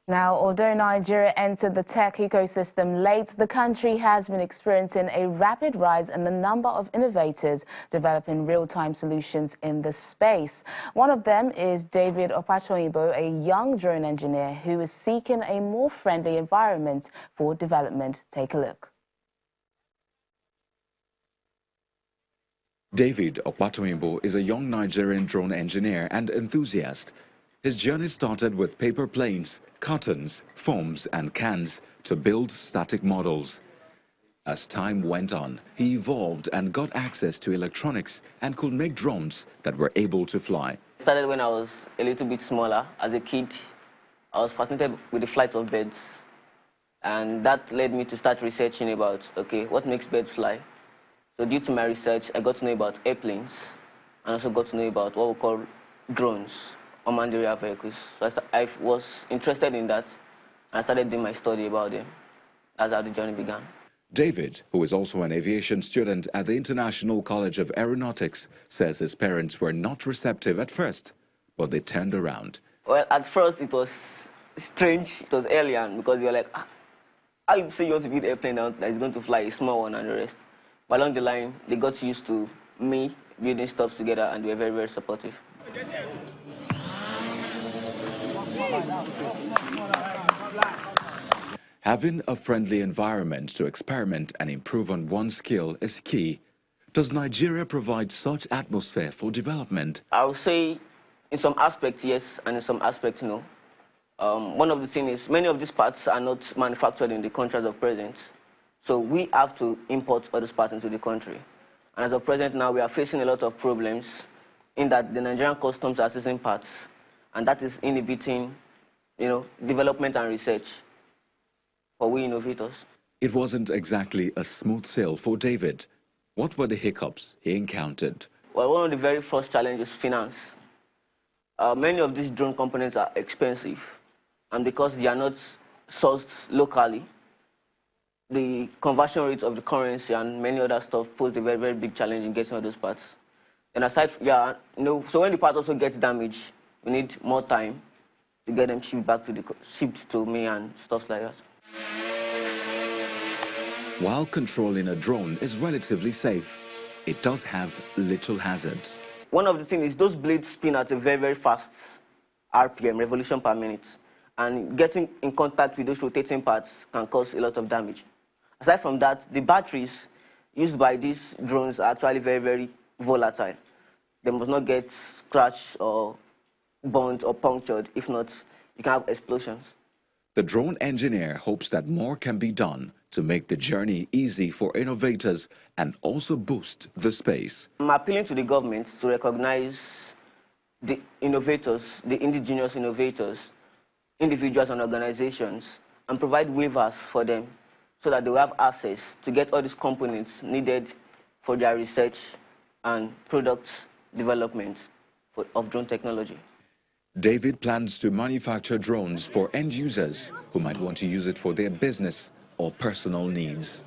Now, although Nigeria entered the tech ecosystem late, the country has been experiencing a rapid rise in the number of innovators developing real-time solutions in the space. One of them is David Opatoyinbo, a young drone engineer who is seeking a more friendly environment for development. Take a look. David Opatoyinbo is a young Nigerian drone engineer and enthusiast. His journey started with paper planes, cartons, foams and cans to build static models. As time went on, he evolved and got access to electronics and could make drones that were able to fly. It started when I was a little bit smaller. As a kid, I was fascinated with the flight of birds. And that led me to start researching about, okay, what makes birds fly? So due to my research, I got to know about airplanes and also got to know about what we call drones, unmanned aerial vehicles. So I was interested in that, and I started doing my study about them. That's how the journey began. David, who is also an aviation student at the International College of Aeronautics, says his parents were not receptive at first, but they turned around. Well, at first it was strange. It was alien because they were like, how you say you want to build an airplane that is going to fly, a small one and the rest. But along the line, they got used to me building stuff together, and they were very, very supportive. Having a friendly environment to experiment and improve on one's skill is key. Does Nigeria provide such atmosphere for development? I would say in some aspects, yes, and in some aspects, no. One of the things is many of these parts are not manufactured in the countries of present. So we have to import all these parts into the country. And as of present now, we are facing a lot of problems in that the Nigerian customs are seizing parts, and that is inhibiting, development and research for we innovators. It wasn't exactly a smooth sail for David. What were the hiccups he encountered? Well, one of the very first challenges is finance. Many of these drone components are expensive, and because they are not sourced locally, the conversion rate of the currency and many other stuff pose a very, very big challenge in getting all those parts. And aside, so when the part also gets damaged, we need more time to get them shipped to me and stuff like that. While controlling a drone is relatively safe, it does have little hazards. One of the things is those blades spin at a very, very fast RPM, revolution per minute. And getting in contact with those rotating parts can cause a lot of damage. Aside from that, the batteries used by these drones are actually very, very volatile. They must not get scratched or burnt or punctured. If not, you can have explosions. The drone engineer hopes that more can be done to make the journey easy for innovators and also boost the space. I'm appealing to the government to recognize the innovators, the indigenous innovators, individuals and organizations, and provide waivers for them so that they will have access to get all these components needed for their research and product development of drone technology. David plans to manufacture drones for end users who might want to use it for their business or personal needs.